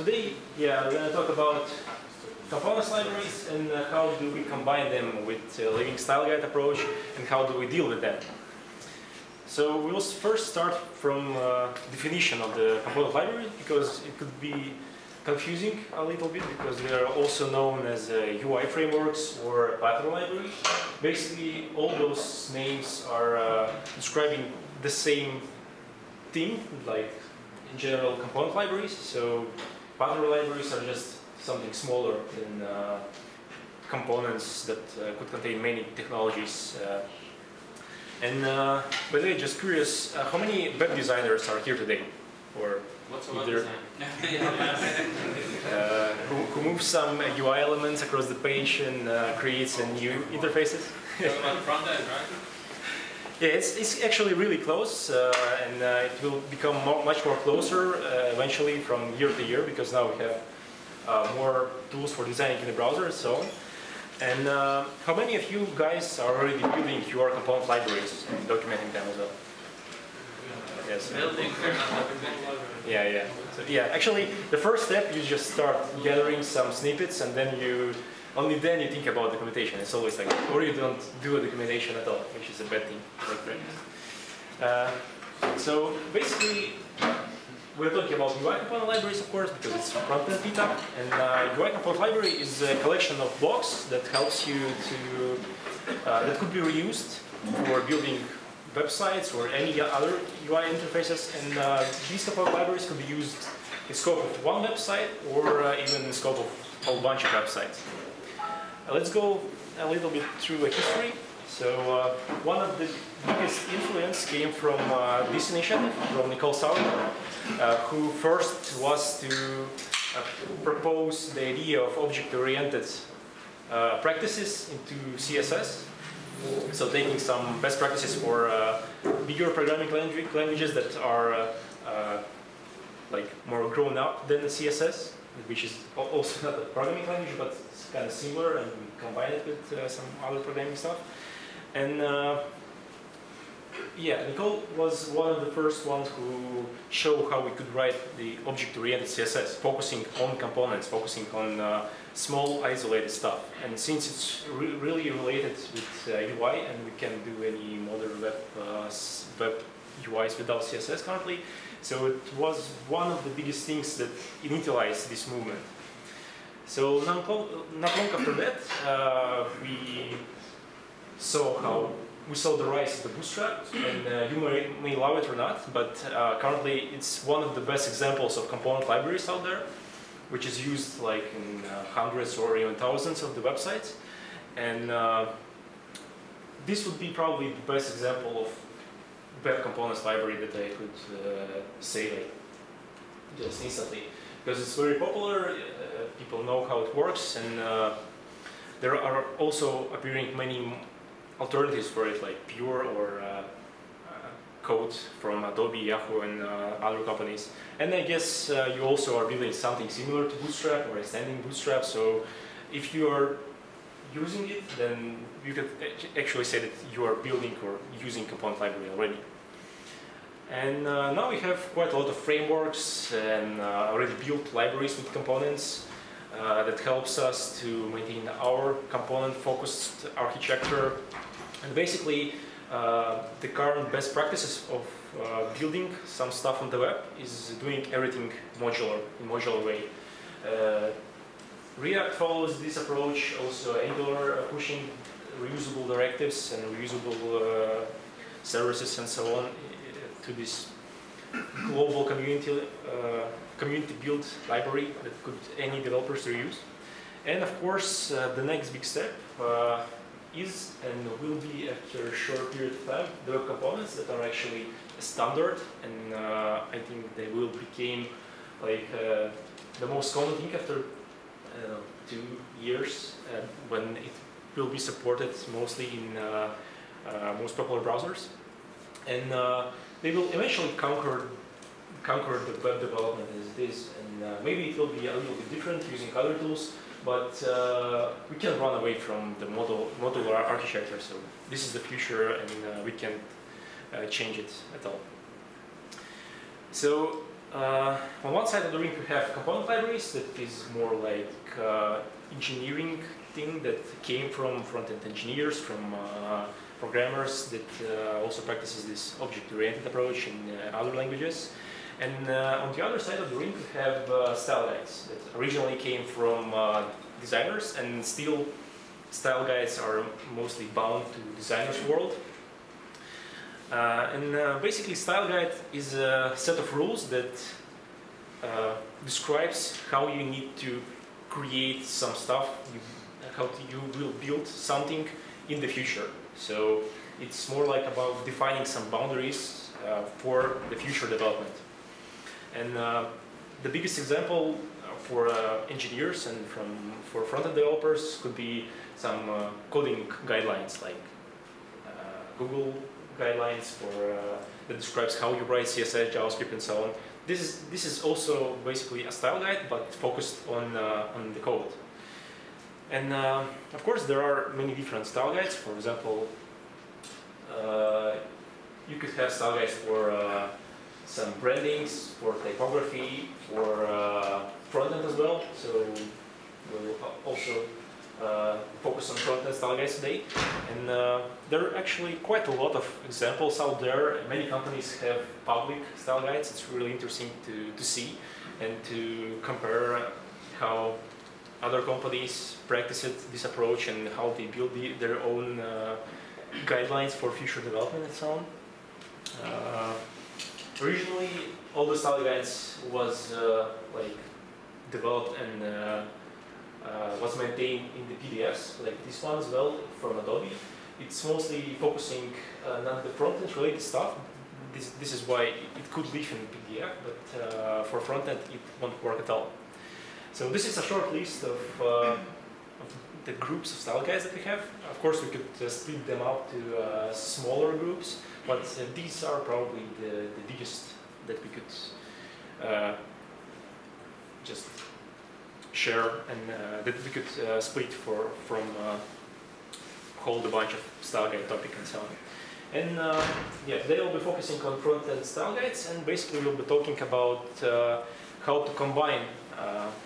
today, we're going to talk about components libraries and how do we combine them with living style guide approach and how do we deal with them. So we'll first start from definition of the component library, because it could be confusing a little bit because they are also known as UI frameworks or pattern library. Basically, all those names are describing the same thing, like in general component libraries. So pattern libraries are just something smaller than components that could contain many technologies. And by the way, just curious, how many web designers are here today? Or either who moves some UI elements across the page and creates a new interfaces? Front end, right? Yeah, it's actually really close, and it will become much more closer eventually from year to year, because now we have more tools for designing in the browser and so on. And how many of you guys are already building your component libraries and documenting them as well? Yes. Building. Yeah. So actually, the first step, you just start gathering some snippets, and then only then you think about documentation. It's always like, or you don't do a documentation at all, which is a bad thing. So basically, we're talking about UI component libraries, of course, because it's front-end meetup. And UI component library is a collection of blocks that helps you to that could be reused for building websites or any other UI interfaces. And these component libraries could be used in scope of one website or even in scope of a whole bunch of websites. Let's go a little bit through a history. So one of the biggest influence came from this initiative from Nicole Sauer, who first was to propose the idea of object-oriented practices into CSS. So taking some best practices for bigger programming languages that are like more grown up than the CSS, which is also not a programming language, but it's kind of similar, and we combine it with some other programming stuff. And Nicole was one of the first ones who showed how we could write the object-oriented CSS, focusing on components, focusing on small, isolated stuff. And since it's really related with UI, and we can do any modern web UIs without CSS currently, so it was one of the biggest things that initialized this movement. So not long after that, we saw the rise of the Bootstrap, and you may love it or not, but currently it's one of the best examples of component libraries out there, which is used like in hundreds or even thousands of the websites. And this would be probably the best example of web components library that I could say like just instantly, because it's very popular. People know how it works, and there are also appearing many alternatives for it, like Pure or Code from Adobe, Yahoo, and other companies. And I guess you also are building something similar to Bootstrap or extending Bootstrap. So if you are using it, then you could actually say that you are building or using component library already. And now we have quite a lot of frameworks and already built libraries with components that helps us to maintain our component-focused architecture. And basically, the current best practices of building some stuff on the web is doing everything modular, in modular way. React follows this approach, also Angular pushing reusable directives and reusable services and so on to this global community build library that could any developers reuse. And of course, the next big step is and will be, after a short period of time, the web components that are actually a standard, and I think they will become like the most common thing after 2 years, when it will be supported mostly in most popular browsers, and they will eventually conquer the web development as it is, and maybe it will be a little bit different using other tools. But we can run away from the modular architecture, so this is the future, and we can't change it at all. So on one side of the ring we have component libraries that is more like engineering thing that came from front-end engineers, from programmers that also practices this object-oriented approach in other languages. And on the other side of the ring we have style guides that originally came from designers, and still style guides are mostly bound to designers' world. Basically style guide is a set of rules that describes how you need to create some stuff, how you will build something in the future. So it's more like about defining some boundaries for the future development. And the biggest example for engineers and for front-end developers could be some coding guidelines, like Google guidelines that describes how you write CSS, JavaScript, and so on. This is also basically a style guide, but focused on the code. And of course, there are many different style guides. For example, you could have style guides for some brandings, for typography, for front-end as well. So we'll also focus on front-end style guides today. And there are actually quite a lot of examples out there. Many companies have public style guides. It's really interesting to see and to compare how other companies practice this approach and how they build their own guidelines for future development and so on. Originally, all the style guides was like developed and was maintained in the PDFs, like this one as well from Adobe. It's mostly focusing on the front-end related stuff. This is why it could live in PDF, but for front-end it won't work at all. So this is a short list of the groups of style guides that we have. Of course, we could split them out to smaller groups, but these are probably the biggest that we could just share and that we could split from hold a bunch of style guide topic and so on. And yeah, today we'll be focusing on front-end style guides, and basically we'll be talking about how to combine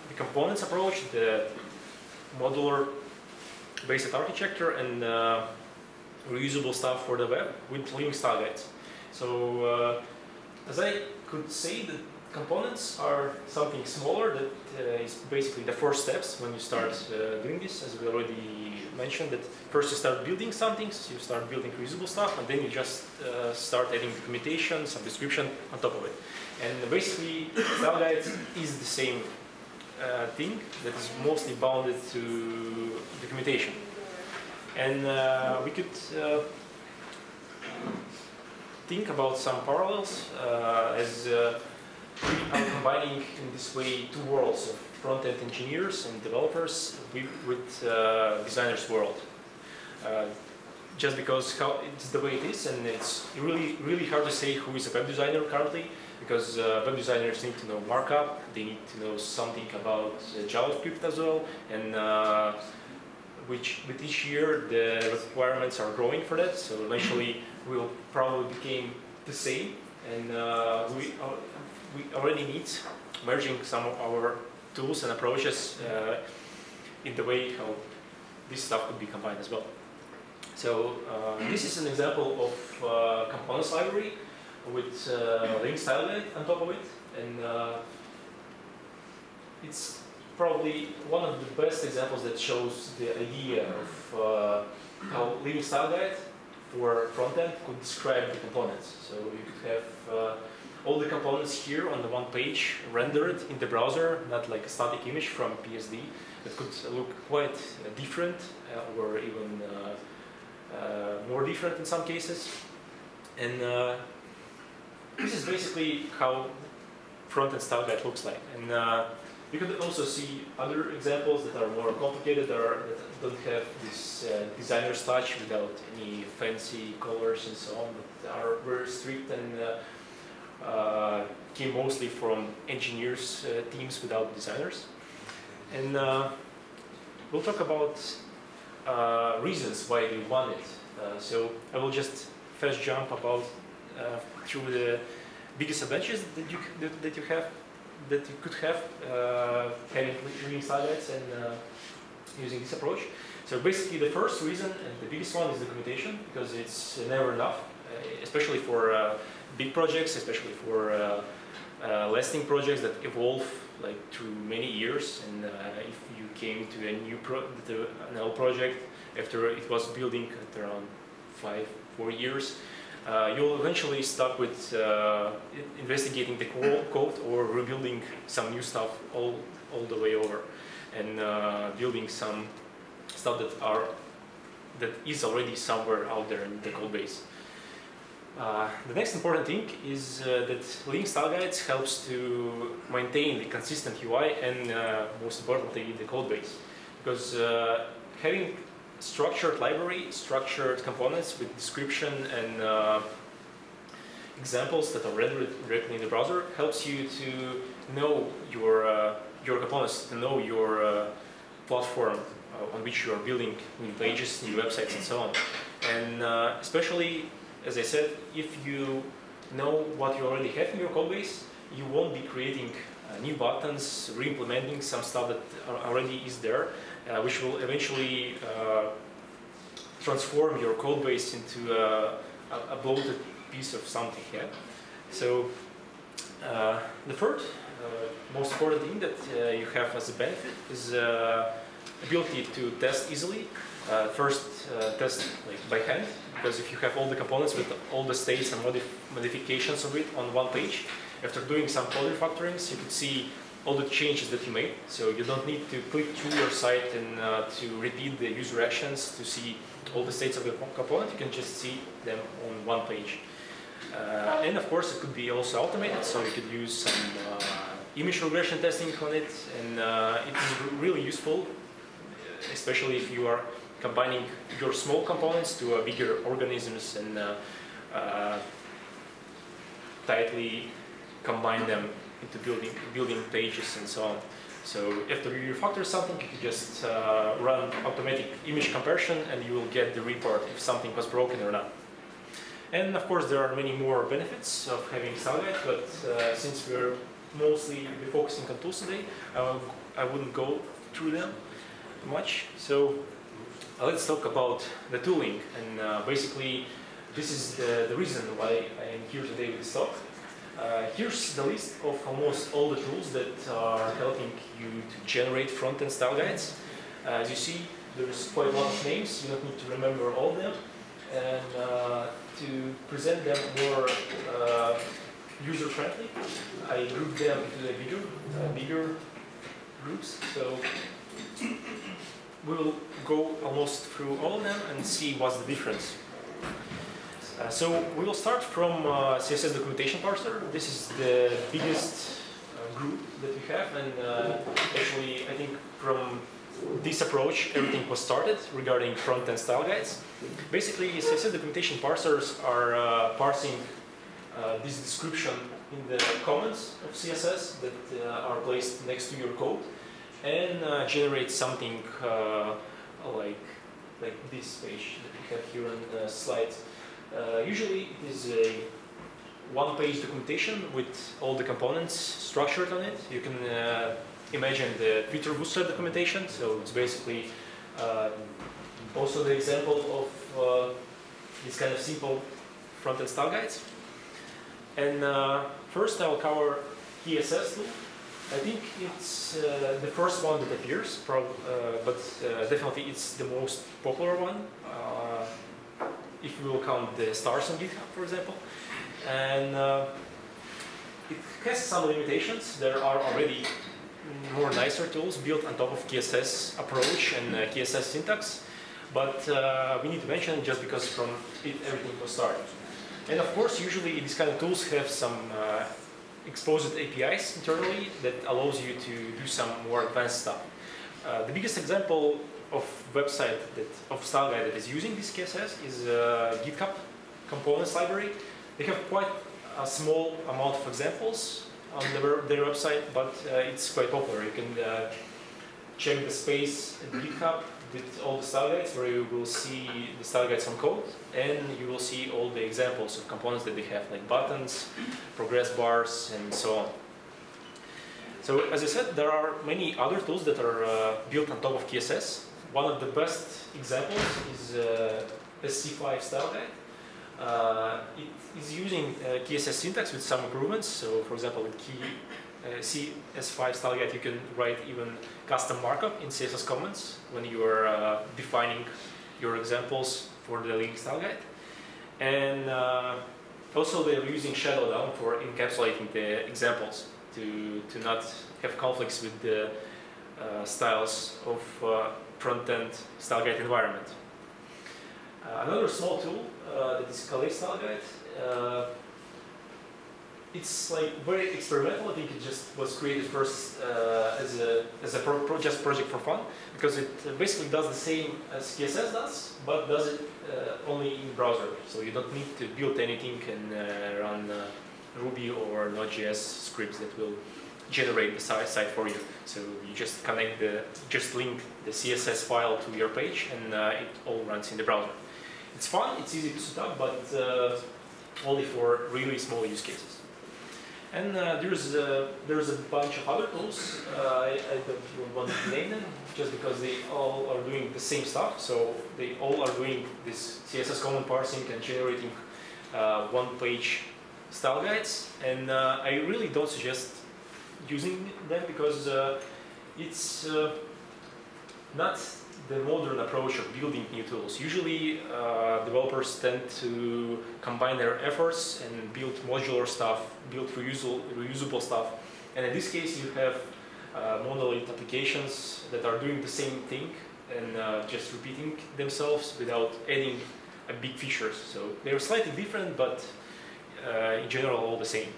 the components approach, the modular based architecture, and reusable stuff for the web with living style guides. So as I could say, the components are something smaller that is basically the first steps when you start doing this. As we already mentioned, that first you start building something, so you start building reusable stuff, and then you just start adding documentation, some description on top of it. And basically, style guides is the same thing that is mostly bounded to documentation. And we could think about some parallels as we are combining in this way two worlds of front-end engineers and developers with designers' world. Just because it's the way it is, and it's really hard to say who is a web designer currently, because web designers need to know markup, they need to know something about JavaScript as well, and with each year the requirements are growing for that, so eventually we will probably become the same, and we already need merging some of our tools and approaches in the way how this stuff could be combined as well. So this is an example of components library with link style guide on top of it, and it's probably one of the best examples that shows the idea of how living style guide for front-end could describe the components. So you could have all the components here on the one page rendered in the browser, not like a static image from PSD. That could look quite different or even more different in some cases. And this is basically how front-end style guide looks like. And you could also see other examples that are more complicated, that don't have this designer's touch without any fancy colors and so on, but are very strict and came mostly from engineers' teams without designers. And we'll talk about reasons why they want it. So I will just fast jump through the biggest advantages that you could have having reading style guides and using this approach. So basically, the first reason and the biggest one is documentation, because it's never enough, especially for big projects, especially for lasting projects that evolve like through many years. And if you came to a new an old project after it was building at around 4 years, you'll eventually stuck with investigating the code or rebuilding some new stuff all the way over, and building some stuff that is already somewhere out there in the code base. The next important thing is that linking style guides helps to maintain the consistent UI and most importantly the code base, because having structured library, structured components with description and examples that are rendered directly in the browser helps you to know your components, to know your platform on which you are building new pages, new websites, and so on. And especially, as I said, if you know what you already have in your code base, you won't be creating new buttons, re-implementing some stuff that already is there, which will eventually transform your code base into a bloated piece of something. Yeah? So the third most important thing that you have as a benefit is ability to test easily. First, test like by hand, because if you have all the components with all the states and modifications of it on one page, after doing some code refactorings, you can see all the changes that you made. So you don't need to click through your site and to repeat the user actions to see all the states of the component. You can just see them on one page. And of course, it could be also automated, so you could use some image regression testing on it, and it is really useful, especially if you are combining your small components to bigger organisms and tightly combine them into building pages and so on. So after you refactor something, you can just run automatic image comparison and you will get the report if something was broken or not. And of course, there are many more benefits of having style guide, but since we're mostly focusing on tools today, I wouldn't go through them much. So let's talk about the tooling, and basically this is the reason why I am here today with this talk. Here's the list of almost all the tools that are helping you to generate front-end style guides. As you see, there's quite a lot of names. You don't need to remember all of them. And to present them more user-friendly, I grouped them into bigger groups. So we will go almost through all of them and see what's the difference. So we will start from CSS documentation parser. This is the biggest group that we have, and actually I think from this approach everything was started regarding front-end style guides. Basically, CSS documentation parsers are parsing this description in the comments of CSS that are placed next to your code, and generate something like this page that we have here on the slides. Usually it is a one-page documentation with all the components structured on it. You can imagine the Twitter Bootstrap documentation, so it's basically also the example of this kind of simple front-end style guides. And first I will cover CSS tool. I think it's the first one that appears, but definitely it's the most popular one. If we will count the stars on GitHub, for example. And it has some limitations. There are already more nicer tools built on top of KSS approach and KSS syntax, but we need to mention it just because from it everything was started. And of course, usually these kind of tools have some exposed APIs internally that allows you to do some more advanced stuff. The biggest example of website of style guide that is using this CSS is GitHub components library. They have quite a small amount of examples on their website, but it's quite popular. You can check the space at GitHub, with all the style guides, where you will see the style guides on code, and you will see all the examples of components that they have, like buttons, progress bars, and so on. So as I said, there are many other tools that are built on top of KSS. One of the best examples is SC5 style guide. It is using KSS syntax with some improvements. So for example, with CS5 style guide, you can write even custom markup in CSS comments when you are defining your examples for the link style guide. And also they're using shadow down for encapsulating the examples to not have conflicts with the styles of front-end style guide environment. Another small tool that is called style guide. It's like very experimental. I think it just was created first as a just project for fun, because it basically does the same as CSS does, but does it only in browser. So you don't need to build anything and run Ruby or Node.js scripts that will generate the site for you. So you just just link the CSS file to your page, and it all runs in the browser. It's fun, it's easy to set up, but only for really small use cases. And there's a bunch of other tools. I don't want to name them, just because they all are doing the same stuff. So they all are doing this CSS comment parsing and generating one-page style guides. And I really don't suggest using them, because it's not the modern approach of building new tools. Usually developers tend to combine their efforts and build modular stuff, build reusable stuff. And in this case you have monolith applications that are doing the same thing and just repeating themselves without adding big features. So they're slightly different, but in general all the same.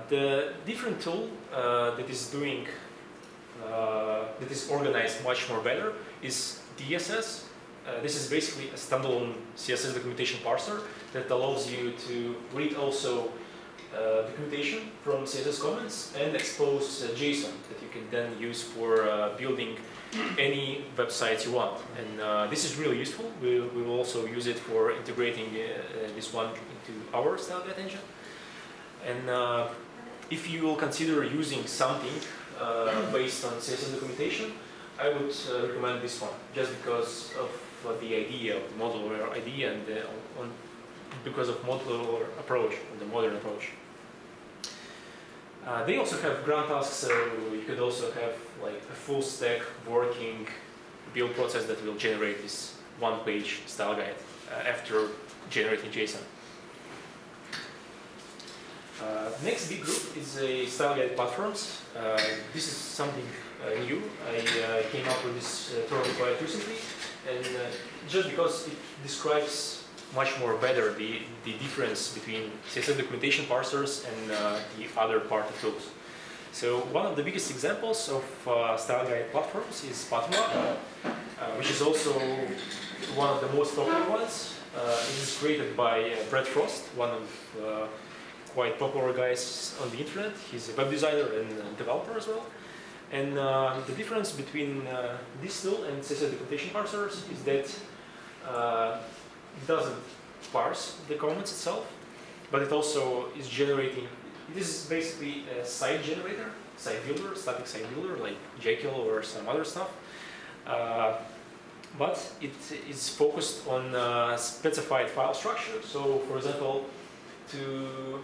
The different tool that is doing that is organized much more better is DSS. This is basically a standalone CSS documentation parser that allows you to read also documentation from CSS comments and expose JSON that you can then use for building any websites you want. And this is really useful. We will also use it for integrating this one into our style guide engine. And if you will consider using something based on CSS documentation, I would recommend this one, just because of the idea of the modular idea and because of modular approach, the modern approach. They also have ground tasks, so you could also have like a full stack working build process that will generate this one-page style guide after generating JSON. Next big group is a style guide platforms. This is something new. I came up with this term quite recently, and just because it describes much more better the difference between CSS documentation parsers and the other party tools. So one of the biggest examples of style guide platforms is Haritonov, which is also one of the most popular ones. It is created by Brett Frost, one of quite popular guys on the internet. He's a web designer and developer as well. And the difference between this tool and CSS documentation parsers is that it doesn't parse the comments itself, but it also is generating. This is basically a site generator, site builder, static site builder like Jekyll or some other stuff. But it is focused on specified file structure. So, for example, to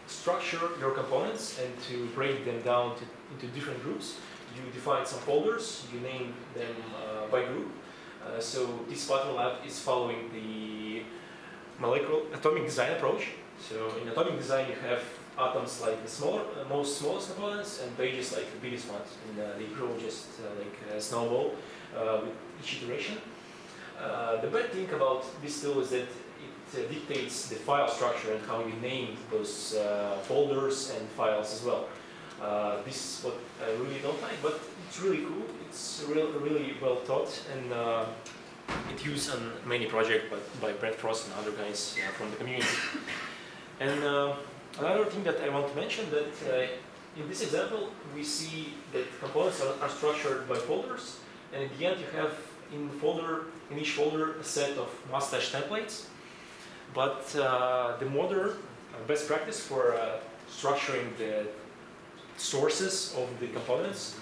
structure your components and to break them down into different groups, you define some folders, you name them by group. So this Pattern Lab is following the atomic design approach. So in atomic design you have atoms like the most smallest components and pages like the biggest ones, and they grow just like a snowball with each iteration. The bad thing about this tool is that it dictates the file structure and how you name those folders and files as well. This is what I really don't like, but it's really cool. It's really well thought, and it's used on many projects by Brett Frost and other guys from the community. And another thing that I want to mention, that in this example we see that components are structured by folders, and at the end you have in each folder a set of mustache templates. But the modern best practice for structuring the sources of the components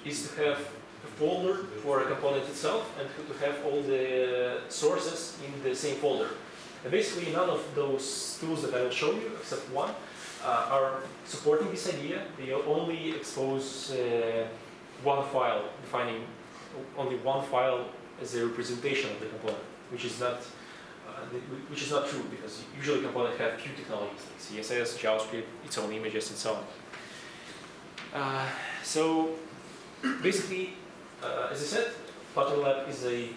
is to have a folder for a component itself and to have all the sources in the same folder. And basically none of those tools that I will show you, except one, are supporting this idea. They only expose one file, defining only one file as a representation of the component, which is not true, because usually components have few technologies like CSS, JavaScript, its own images, and so on. So basically, as I said, PatternLab is a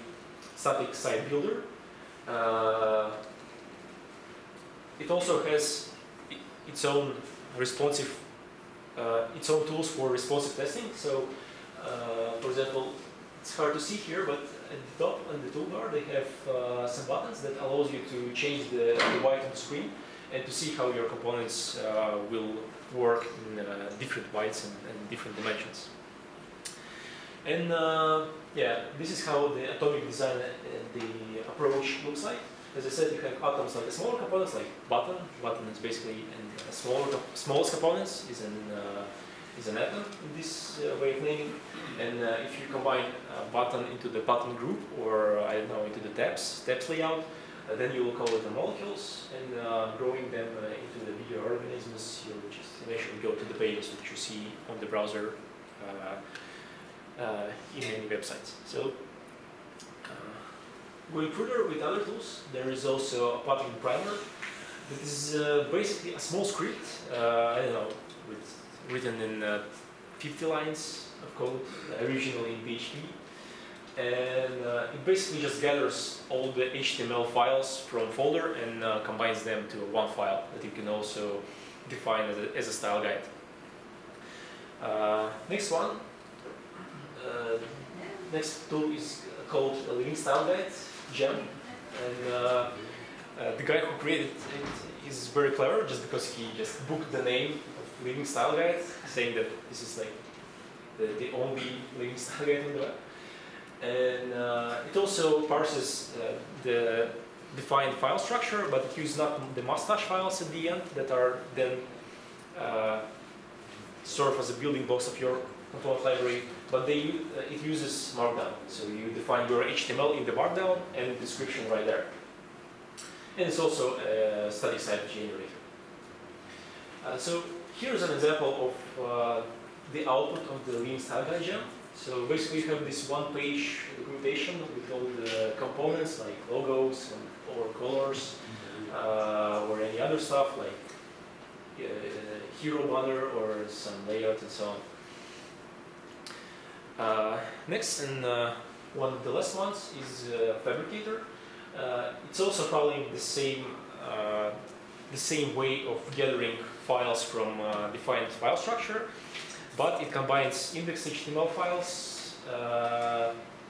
static site builder. It also has its own tools for responsive testing. So, for example, it's hard to see here, but at the top on the toolbar they have some buttons that allows you to change the white on the screen and to see how your components will work in different whites and different dimensions. And yeah, this is how the atomic design and the approach looks like. As I said, you have atoms like the smaller components, like button. Button is basically smallest components is an atom in this way of naming. And if you combine button into the button group, or I don't know, into the tabs layout, then you will call it the molecules. And growing them into the bigger organisms, you'll just eventually go to the pages that you see on the browser in many websites. So. Going further with other tools, there is also a pattern primer. That is basically a small script, I don't know, written in 50 lines of code, originally in PHP. And it basically just gathers all the HTML files from a folder and combines them to one file that you can also define as a style guide. Next one, next tool is called a Living Style Guide. Gem, and the guy who created it is very clever, just because he just booked the name of Living Style Guide, saying that this is like the only Living Style Guide on the web. And it also parses the defined file structure, but it uses not the mustache files at the end that are then serve as a building blocks of your component library, but it uses Markdown. So you define your HTML in the Markdown and description right there. And it's also a static site generator. So here's an example of the output of the Living Style Guide gem. So basically you have this one-page documentation with all the components like logos or colors or any other stuff like hero banner or some layout and so on. Next, and one of the last ones is Fabricator. It's also following the same way of gathering files from defined file structure, but it combines indexed HTML files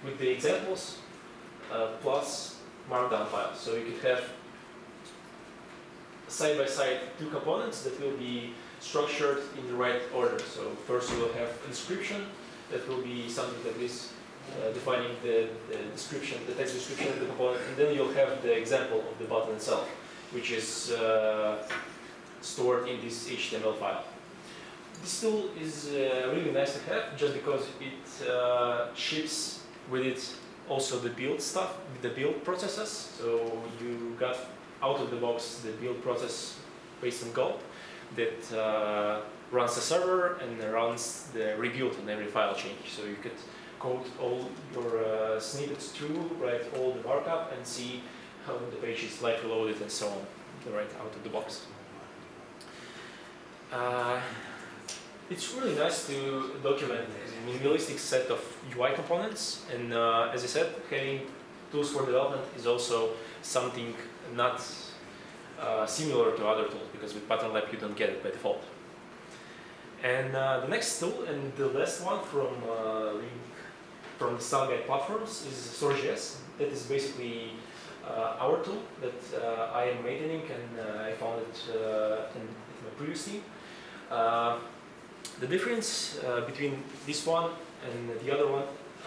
with the examples plus Markdown files. So you could have side by side two components that will be structured in the right order. So first you will have a description. That will be something like this, defining the description, the text description of the component, and then you'll have the example of the button itself, which is stored in this HTML file. This tool is really nice to have, just because it ships with it also the build stuff, the build processes. So you got out of the box the build process based on Gulp that runs the server and runs the rebuild on every file change. So you could code all your snippets through, write all the markup, and see how the page is lightly loaded and so on, right out of the box. It's really nice to document a minimalistic set of UI components, and as I said, having tools for development is also something not similar to other tools, because with PatternLab you don't get it by default. And the next tool, and the last one from the style guide platforms, is SourceJS. That is basically our tool that I am maintaining, and I found it in my previous team. The difference between this one and the other one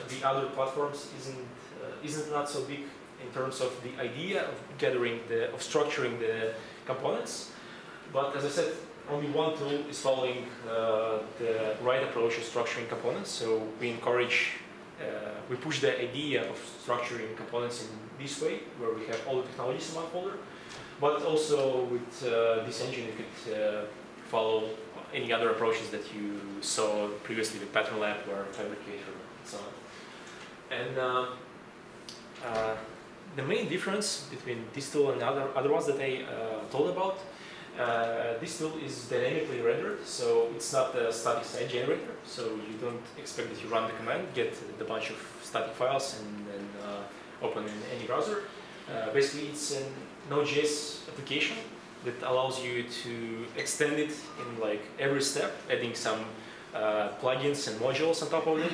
the other platforms isn't not so big in terms of the idea of structuring the components. But as I said, only one tool is following the right approach of structuring components. So we push the idea of structuring components in this way, where we have all the technologies in one folder. But also with this engine, you could follow any other approaches that you saw previously with Pattern Lab or Fabricator and so on. And the main difference between this tool and other ones that I told about, this tool is dynamically rendered, so it's not a static site generator. So you don't expect that you run the command, get a bunch of static files, and then open in any browser. Basically, it's a Node.js application that allows you to extend it in like every step, adding some plugins and modules on top of it.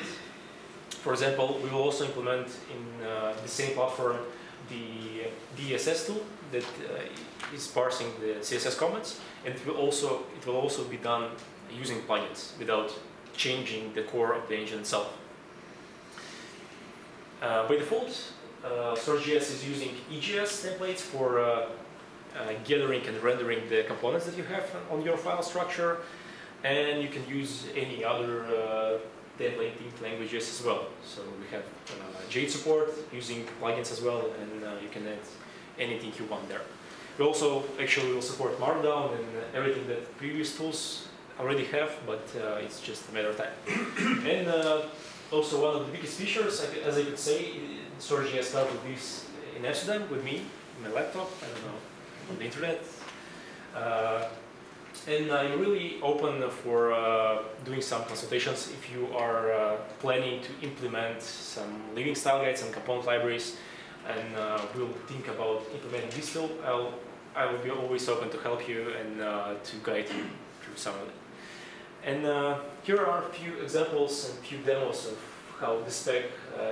For example, we will also implement in the same platform the DSS tool that is parsing the CSS comments, and it will also be done using plugins without changing the core of the engine itself. By default, SourceJS is using EJS templates for gathering and rendering the components that you have on your file structure, and you can use any other templating languages as well. So we have Jade support using plugins as well, and you can add anything you want there. We also actually will support Markdown and everything that previous tools already have, but it's just a matter of time. And also one of the biggest features, as I could say, SourceJS started this in Amsterdam with me, on my laptop, I don't know, on the internet. And I'm really open for doing some consultations if you are planning to implement some living style guides and component libraries, and we'll think about implementing this tool. I will be always open to help you and to guide you through some of it. And here are a few examples and a few demos of how the spec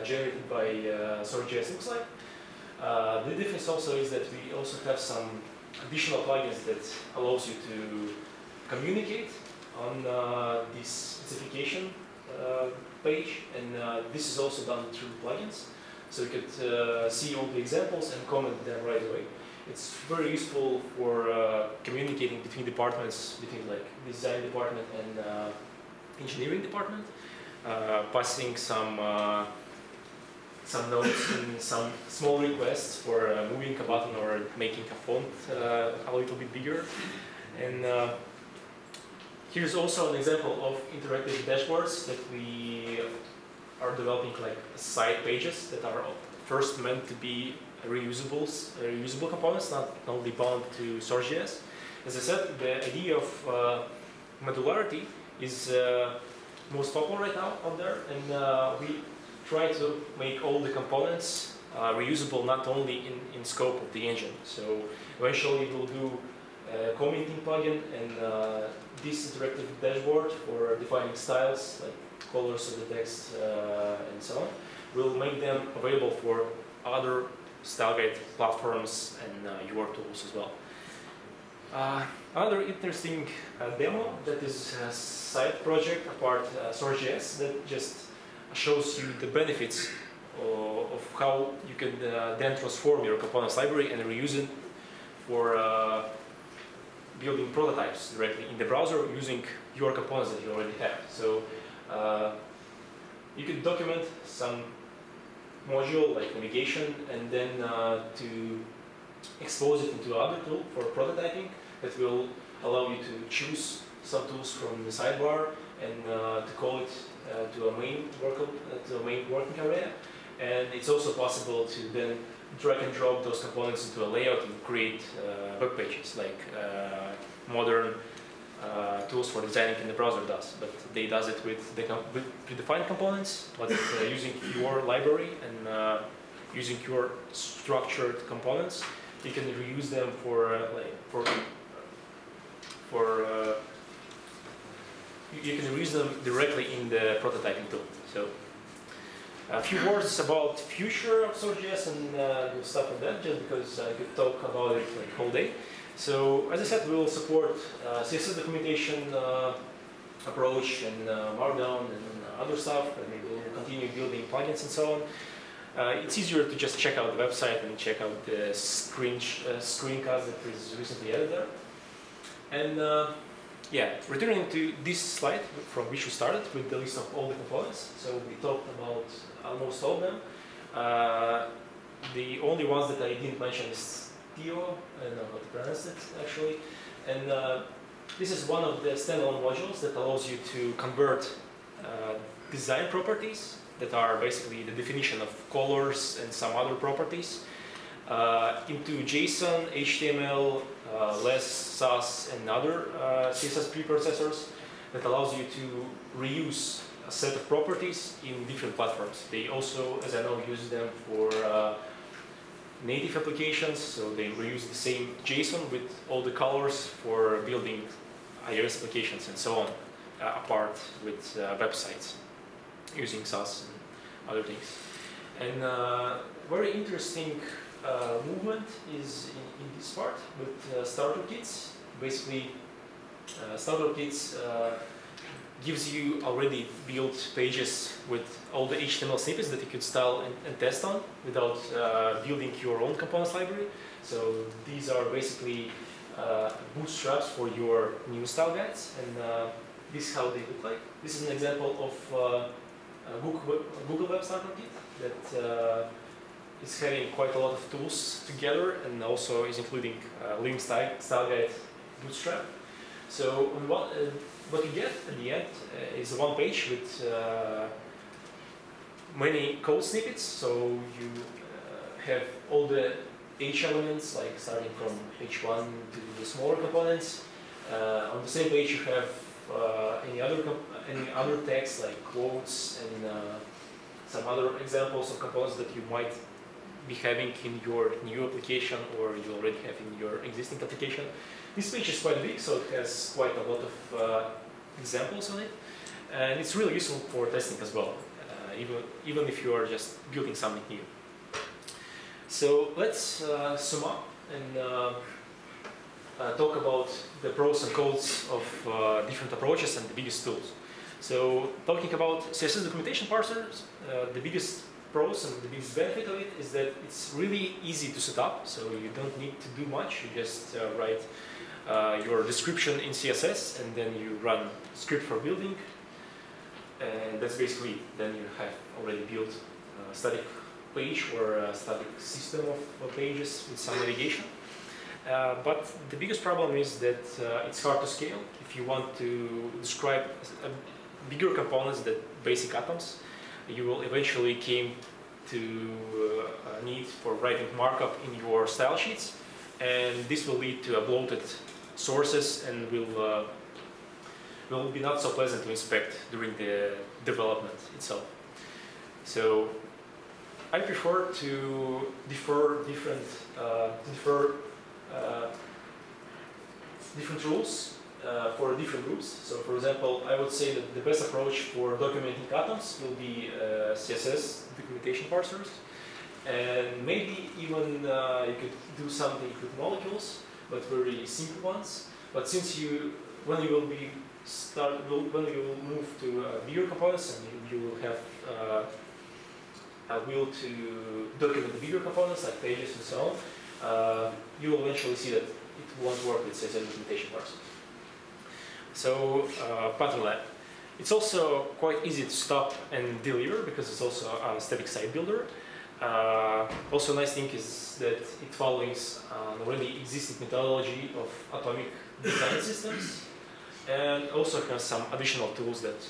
generated by SourceJS looks like. The difference also is that we also have some additional plugins that allows you to communicate on this specification page, and this is also done through plugins. So you could see all the examples and comment them right away. It's very useful for communicating between departments, between like design department and engineering department, passing some notes and some small requests for moving a button or making a font a little bit bigger. And here's also an example of interactive dashboards that we are developing, like side pages that are first meant to be reusable components, not only bound to SourceJS. As I said, the idea of modularity is most popular right now out there, and we try to make all the components reusable not only in scope of the engine. So eventually we'll do a commenting plugin and this interactive dashboard for defining styles, like colors of the text and so on. We'll make them available for other style guide platforms and your tools as well. Another interesting demo that is a side project apart SourceJS that just shows you the benefits of how you can then transform your components library and reuse it for building prototypes directly in the browser using your components that you already have. So you can document some module like navigation and then to expose it into other tool for prototyping that will allow you to choose some tools from the sidebar and to call it to a main working area. And it's also possible to then drag and drop those components into a layout and create web pages like modern tools for designing in the browser does. But they does it with predefined components, but using your library and using your structured components, you can reuse them you can reuse them directly in the prototyping tool. So a few words about future of SourceJS, and we'll stop with that just because I could talk about it like whole day. So as I said, we will support CSS documentation approach and Markdown and other stuff, and maybe we'll continue building plugins and so on. It's easier to just check out the website and check out the screencast that is recently added there. And yeah, returning to this slide from which we started with the list of all the components. So we talked about almost all of them. The only ones that I didn't mention is Theo, I don't know how to pronounce it actually. And this is one of the standalone modules that allows you to convert design properties that are basically the definition of colors and some other properties into JSON, HTML, less SAS and other CSS preprocessors that allows you to reuse a set of properties in different platforms. They also, as I know, use them for native applications, so they reuse the same JSON with all the colors for building iOS applications and so on, apart with websites using SAS and other things. And very interesting movement is in this part with starter kits. Basically, starter kits gives you already built pages with all the HTML snippets that you could style and test on without building your own components library. So these are basically bootstraps for your new style guides, and this is how they look like. This is an example of Google Web Starter Kit that is having quite a lot of tools together, and also is including Living Style Guide Bootstrap. So on what you get at the end is one page with many code snippets. So you have all the H elements, like starting from H1 to the smaller components. On the same page you have any other text like quotes and some other examples of components that you might be having in your new application or you already have in your existing application. This page is quite big, so it has quite a lot of examples on it, and it's really useful for testing as well, even if you are just building something new. So let's sum up and talk about the pros and cons of different approaches and the biggest tools. So talking about CSS documentation parsers, the biggest pros and the biggest benefit of it is that it's really easy to set up, so you don't need to do much. You just write your description in CSS and then you run script for building, and that's basically, then you have already built a static page or a static system of pages with some navigation. But the biggest problem is that it's hard to scale. If you want to describe bigger components than basic atoms, you will eventually come to a need for writing markup in your style sheets, and this will lead to bloated sources and will be not so pleasant to inspect during the development itself. So I prefer to different rules for different groups. So for example, I would say that the best approach for documenting atoms will be CSS documentation parsers, and maybe even you could do something with molecules, but very simple ones. But since when you will move to bigger components and you will have a will to document the bigger components like pages and so on, you will eventually see that it won't work with CSS documentation parsers. So pattern lab. It's also quite easy to stop and deliver because it's also a static site builder. Also, a nice thing is that it follows an already existing methodology of atomic design systems, and also has some additional tools that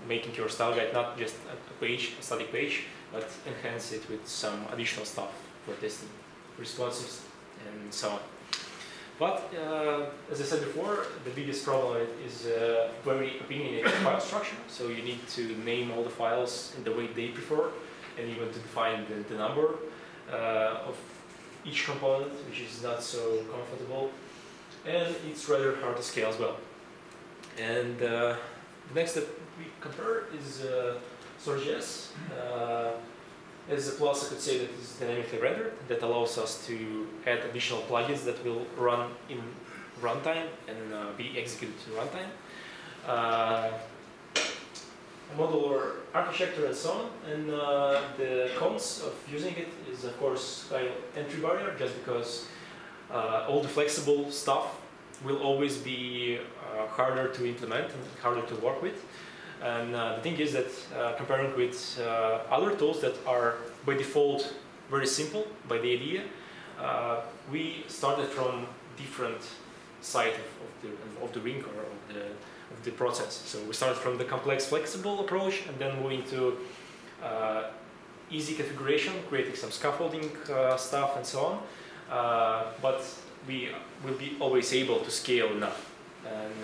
making your style guide not just a static page, but enhance it with some additional stuff for testing, responses, and so on. But as I said before, the biggest problem is very opinionated file structure. So you need to name all the files in the way they prefer, and even to define the number of each component, which is not so comfortable. And it's rather hard to scale as well. And the next that we compare is SourceJS. As a plus, I could say that it's dynamically rendered. That allows us to add additional plugins that will run in runtime and be executed in runtime. modular architecture and so on. And the cons of using it is, of course, entry barrier, just because all the flexible stuff will always be harder to implement and harder to work with. And the thing is that comparing with other tools that are by default very simple by the idea, we started from different side of the ring or of the process. So we started from the complex flexible approach and then moving to easy configuration, creating some scaffolding stuff and so on. But we will be always able to scale enough. And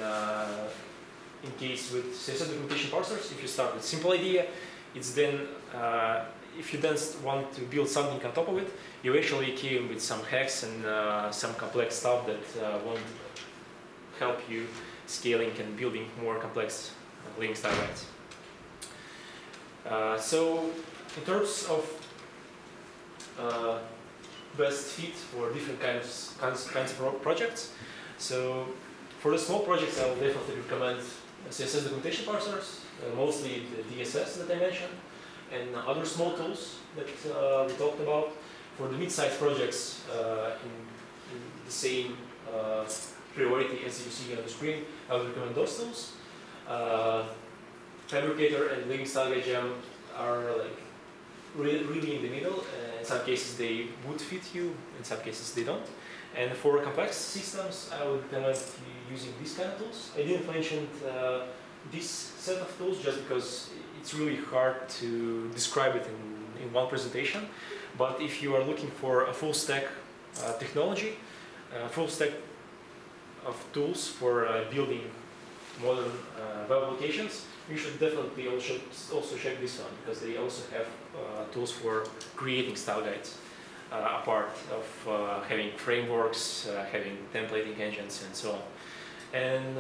in case with CSS documentation parsers, if you start with simple idea, it's then if you then want to build something on top of it, you eventually came with some hacks and some complex stuff that won't help you scaling and building more complex linking style guides. So in terms of best fit for different kinds of projects, so for the small projects, I will definitely recommend CSS documentation parsers, mostly the DSS that I mentioned, and other small tools that we talked about. For the mid-sized projects in the same priority as you see on the screen, I would recommend those tools. Fabricator and Linking Style Guide Gem are like really in the middle. In some cases they would fit you, in some cases they don't. And for complex systems, I would recommend using these kind of tools. I didn't mention this set of tools just because it's really hard to describe it in one presentation. But if you are looking for a full stack technology, full stack of tools for building modern web applications, you should definitely also check this one, because they also have tools for creating style guides, apart of having frameworks, having templating engines, and so on. And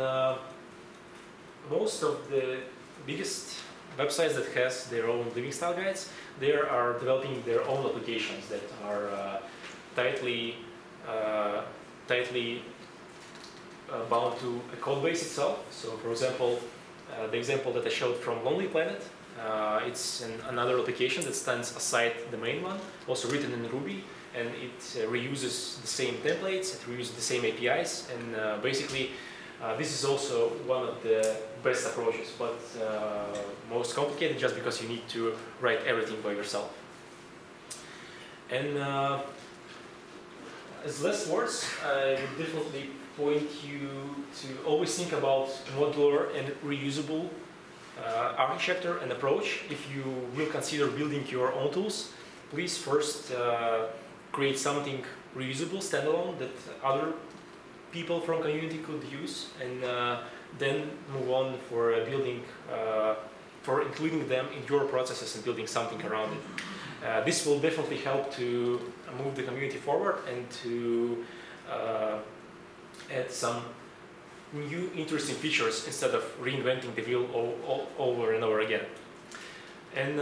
most of the biggest websites that has their own living style guides, they are developing their own applications that are tightly bound to a code base itself. So, for example, the example that I showed from Lonely Planet, it's another application that stands aside the main one, also written in Ruby, and it reuses the same templates, it reuses the same APIs, and basically this is also one of the best approaches, but most complicated just because you need to write everything by yourself. And as last words, I would definitely point you to always think about modular and reusable architecture and approach. If you will consider building your own tools, please first create something reusable, standalone, that other people from community could use, and then move on for building, for including them in your processes and building something around it. This will definitely help to move the community forward and to add some new interesting features instead of reinventing the wheel all over and over again. And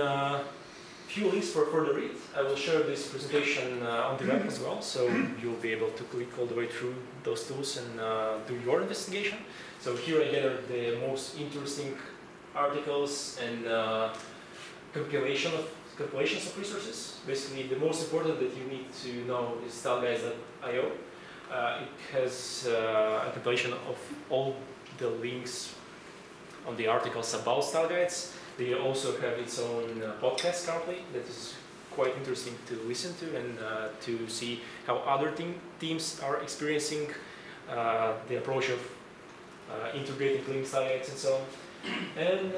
few links for further read. I will share this presentation on the web as well, so you'll be able to click all the way through those tools and do your investigation. So here I gathered the most interesting articles and compilations of resources. Basically, the most important that you need to know is styleguides.io. It has a compilation of all the links on the articles about style guides. They also have its own podcast currently that is quite interesting to listen to and to see how other teams are experiencing the approach of integrating link style guides and so on. And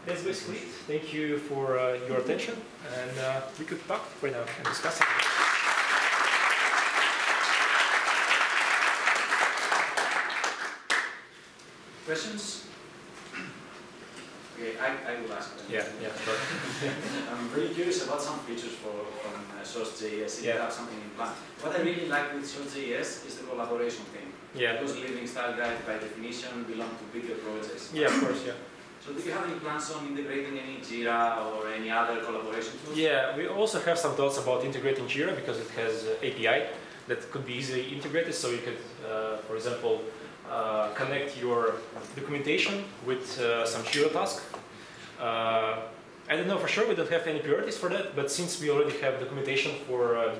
that's basically it. Thank you for your attention, and we could talk right now and discuss it. Questions? Okay, I will ask them. Yeah, sure. I'm really curious about some features from SourceJS. If you have something in plan. What I really like with SourceJS is the collaboration thing. Yeah. Because living style guide by definition belong to bigger projects. Yeah, of course, yeah. So do you have any plans on integrating any Jira or any other collaboration tools? Yeah, we also have some thoughts about integrating Jira because it has API that could be easily integrated. So you could, for example, connect your documentation with some Jira task. I don't know for sure, we don't have any priorities for that, but since we already have documentation for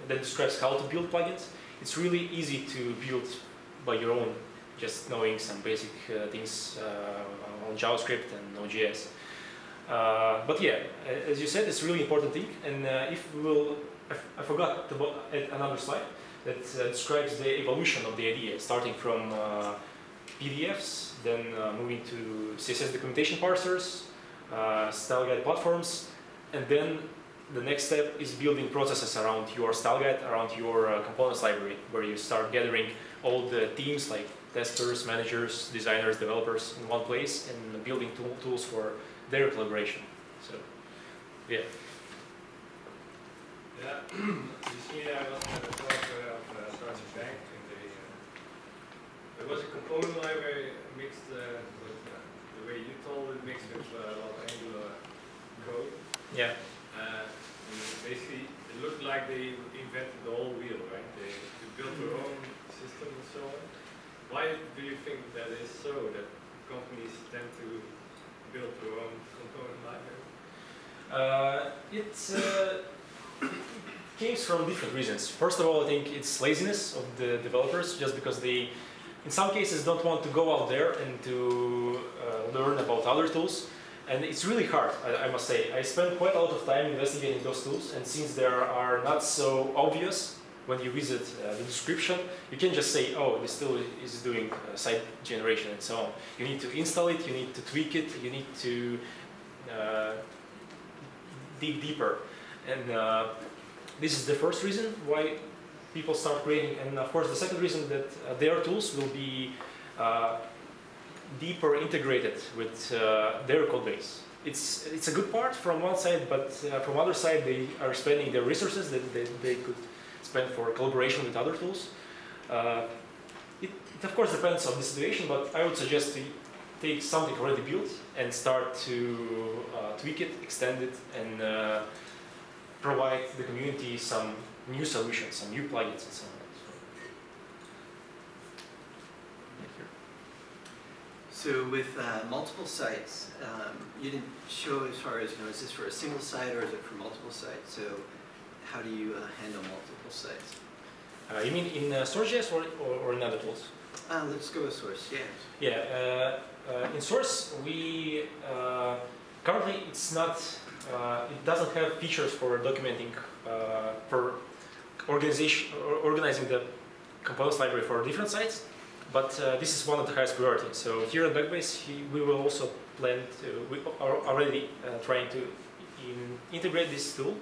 that describes how to build plugins, it's really easy to build by your own, just knowing some basic things on JavaScript and Node.js. But yeah, as you said, it's a really important thing, and if we will, I forgot to add another slide that describes the evolution of the idea, starting from PDFs, then moving to CSS documentation parsers, style guide platforms, and then the next step is building processes around your style guide, around your components library, where you start gathering all the teams like testers, managers, designers, developers in one place and building tools for their collaboration. So, yeah. Yeah, you see, I was at the talk of Deutsche Bank, and there was a component library mixed with the way you told it, mixed with a lot of Angular code. Yeah. And basically, it looked like they invented the whole wheel, right? They built their own system and so on. Why do you think that is so, that companies tend to build their own component library? It came from different reasons. First of all, I think it's laziness of the developers, just because they, in some cases, don't want to go out there and to learn about other tools. And it's really hard, I must say. I spent quite a lot of time investigating those tools, and since they are not so obvious when you visit the description, you can just say, oh, this tool is doing site generation and so on. You need to install it, you need to tweak it, you need to dig deeper. And this is the first reason why people start creating. And of course, the second reason that their tools will be deeper integrated with their code base. It's a good part from one side, but from other side, they are spending their resources that they could spend for collaboration with other tools. It of course depends on the situation, but I would suggest to take something already built and start to tweak it, extend it, and provide the community some new solutions, some new plugins, and so on. So with multiple sites, you didn't show as far as, is this for a single site or is it for multiple sites? So how do you handle multiple sites? You mean in SourceJS or in other tools? Let's go with SourceJS. Yeah, in Source we currently it's not. It doesn't have features for documenting, for organizing the components library for different sites, but this is one of the highest priorities. So here at Backbase, we will also plan to. We are already trying to integrate this tool,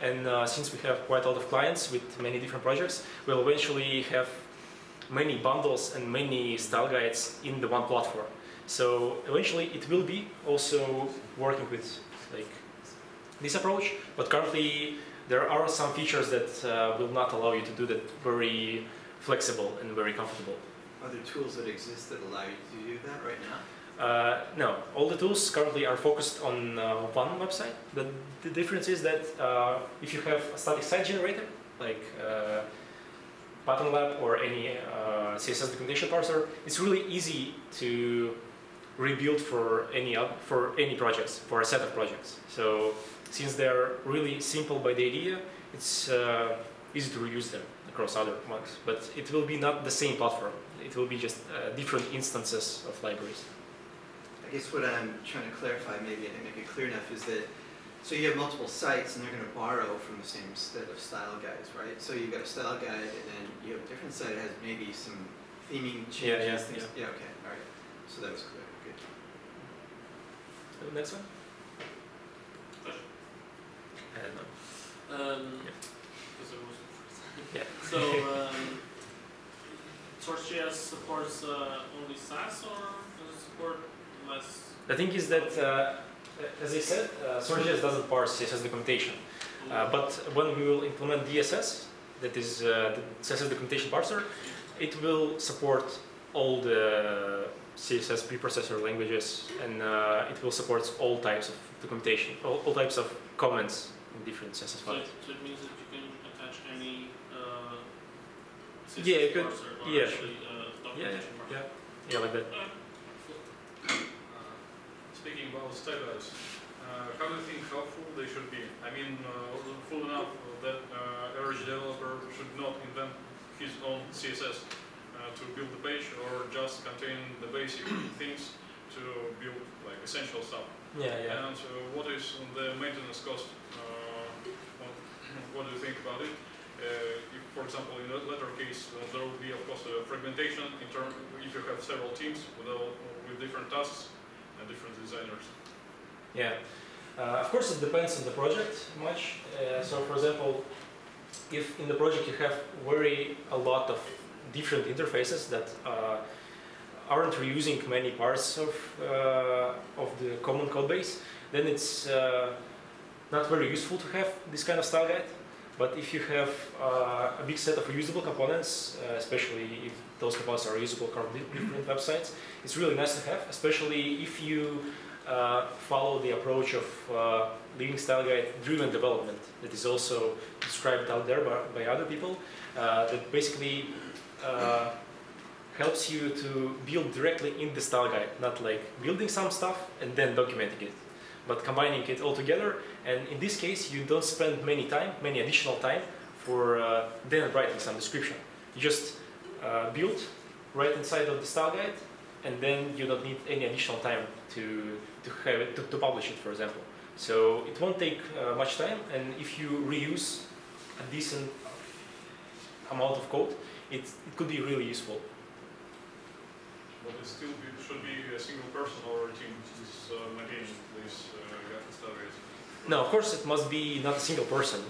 and since we have quite a lot of clients with many different projects, we'll eventually have many bundles and many style guides in the one platform. So eventually, it will be also working with like this approach, but currently there are some features that will not allow you to do that very flexible and very comfortable. Are there tools that exist that allow you to do that right now? No, all the tools currently are focused on one website. The difference is that if you have a static site generator, like Pattern Lab or any CSS documentation parser, it's really easy to rebuild for any projects, for a set of projects. So since they're really simple by the idea, it's easy to reuse them across other ones. But it will be not the same platform. It will be just different instances of libraries. I guess what I'm trying to clarify, maybe and make it clear enough, is that so you have multiple sites and they're going to borrow from the same set of style guides, right? So you've got a style guide and then you have a different site that has maybe some theming changes. Yeah, okay, all right. So that was clear. Good. The next one? I don't know. Yeah. So, SourceJS supports only SAS, or does it support less? The thing is that, as I said, SourceJS doesn't parse CSS documentation. But when we will implement DSS, that is the CSS documentation parser, it will support all the CSS preprocessor languages, and it will support all types of documentation, all types of comments in different CSS files. So it means that you can attach any CSS yeah, you could. parser, or Yeah, actually, documentation parser. yeah, like that. speaking about styles, how do you think helpful they should be? I mean, full enough that average developer should not invent his own CSS to build the page, or just contain the basic things to build like essential stuff. Yeah. And what is the maintenance cost? What do you think about it? If, for example, in that latter case, there will be, of course, fragmentation in terms if you have several teams with different tasks and different designers. Yeah. Of course, it depends on the project much. So, for example, if in the project you have a lot of different interfaces that aren't reusing many parts of the common code base, then it's not very useful to have this kind of style guide. But if you have a big set of reusable components, especially if those components are reusable across different websites, it's really nice to have, especially if you follow the approach of leading style guide driven development that is also described out there by other people, that basically helps you to build directly in the style guide, not like building some stuff and then documenting it, but combining it all together. And in this case, you don't spend many additional time for then writing some description. You just build right inside of the style guide, and then you don't need any additional time to have it to publish it, for example. So it won't take much time, and if you reuse a decent amount of code, it could be really useful. But it still should be a single person or a team who's maintaining these style guides. No, of course it must be not a single person,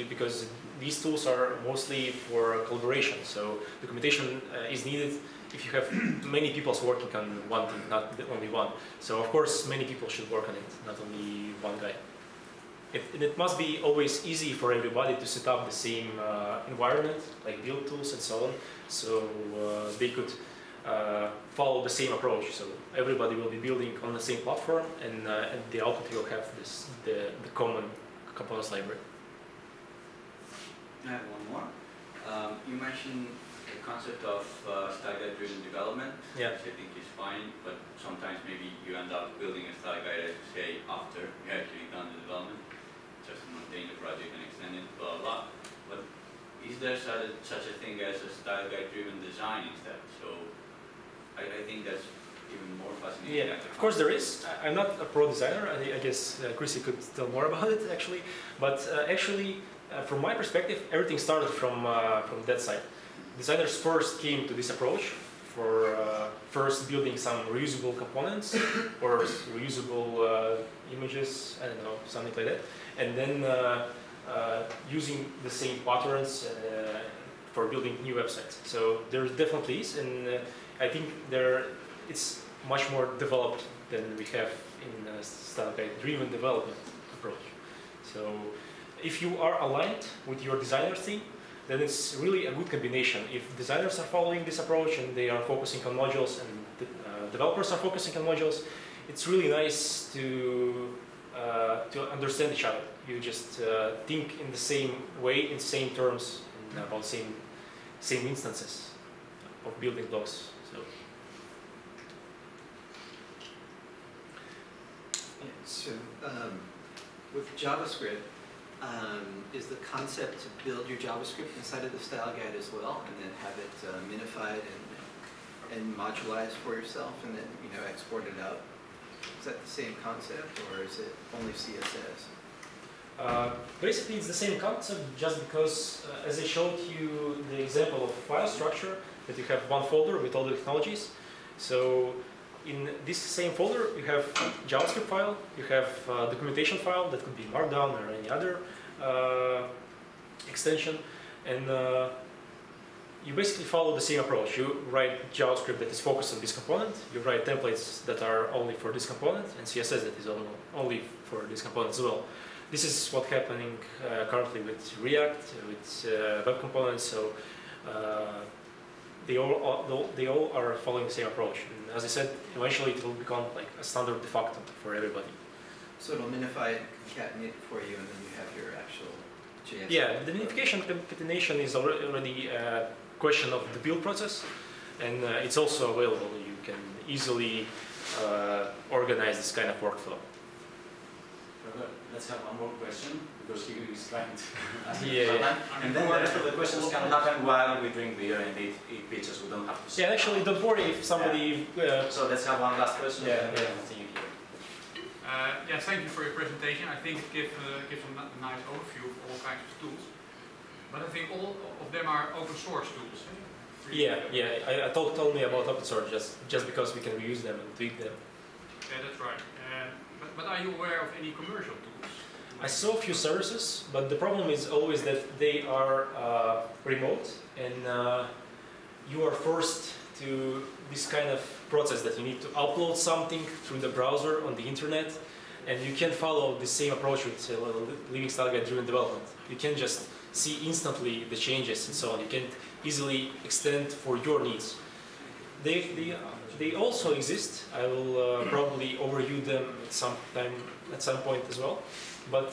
because these tools are mostly for collaboration. So documentation is needed if you have many people working on one thing, not only one. So of course many people should work on it, not only one guy. It must be always easy for everybody to set up the same environment, like build tools and so on, so they could follow the same approach. So everybody will be building on the same platform, and the output will have the common components library. I have one more. You mentioned the concept of style guide driven development, yeah. which I think is fine, but sometimes maybe you end up building a style guide, as you say, after you have actually done the development, just to maintain the project and extend it, blah, blah. But is there such a thing as a style guide driven design instead? So I think that's even more fascinating. Yeah, of course there is. I'm not a pro designer. I guess Chrissy could tell more about it actually. But from my perspective, everything started from that side. Designers first came to this approach for first building some reusable components or reusable images, I don't know, something like that, and then using the same patterns for building new websites. So there definitely is, and I think it's much more developed than we have in style guide driven development approach. So if you are aligned with your designer team, then it's really a good combination. If designers are following this approach and they are focusing on modules, and developers are focusing on modules, it's really nice to understand each other. You just think in the same way, in same terms, and about same instances of building blocks. So with JavaScript, is the concept to build your JavaScript inside of the style guide as well, and then have it minified and modularized for yourself, and then export it out? Is that the same concept, or is it only CSS? Basically, it's the same concept, just because, as I showed you the example of file structure, that you have one folder with all the technologies. So in this same folder, you have JavaScript file, you have documentation file that could be Markdown or any other extension, and you basically follow the same approach. You write JavaScript that is focused on this component, you write templates that are only for this component, and CSS that is only for this component as well. This is what's happening currently with React, with web components, so they all are following the same approach. And as I said, eventually it will become like a standard de facto for everybody. So it'll minify and concatenate for you, and then you have your actual JS. Yeah, the minification concatenation is already a question of the build process, and it's also available. You can easily organize this kind of workflow. Let's have one more question because he is trying to ask Yeah. and then the rest of the questions can happen while we drink beer and eat pizzas. We don't have to. Yeah, actually, don't worry if somebody. So let's have one last question. Yeah, and yeah. then continue here. Yeah, thank you for your presentation. I think it gives a nice overview of all kinds of tools. But I think all of them are open source tools. Yeah. I told me about open source just because we can reuse them and tweak them. Yeah, that's right. But are you aware of any commercial tools? I saw a few services, but the problem is always that they are remote, and you are forced to this kind of process that you need to upload something through the browser on the internet, and you can't follow the same approach with Living Style Guide driven development. You can just see instantly the changes and so on. You can't easily extend for your needs. They also exist. I will probably overview them at some point as well. But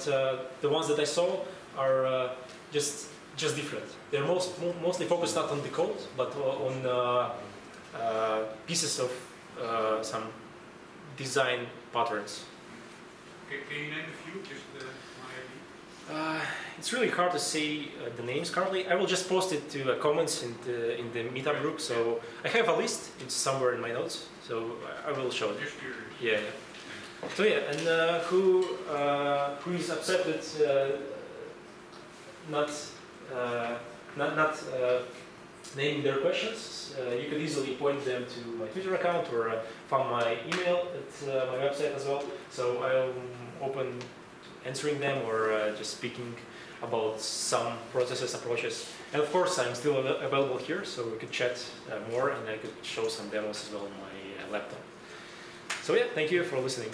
the ones that I saw are just different. They're mostly focused not on the code, but on pieces of some design patterns. Can you name a few? Just my idea. It's really hard to say the names currently. I will just post it to comments in the meetup group. So I have a list. It's somewhere in my notes. So I will show it. Just curious. Yeah. So yeah, and who is upset that not naming their questions? You could easily point them to my Twitter account or find my email at my website as well. So I'm open to answering them or just speaking about some processes, approaches. And of course, I'm still available here, so we could chat more, and I could show some demos as well on my laptop. So yeah, thank you for listening.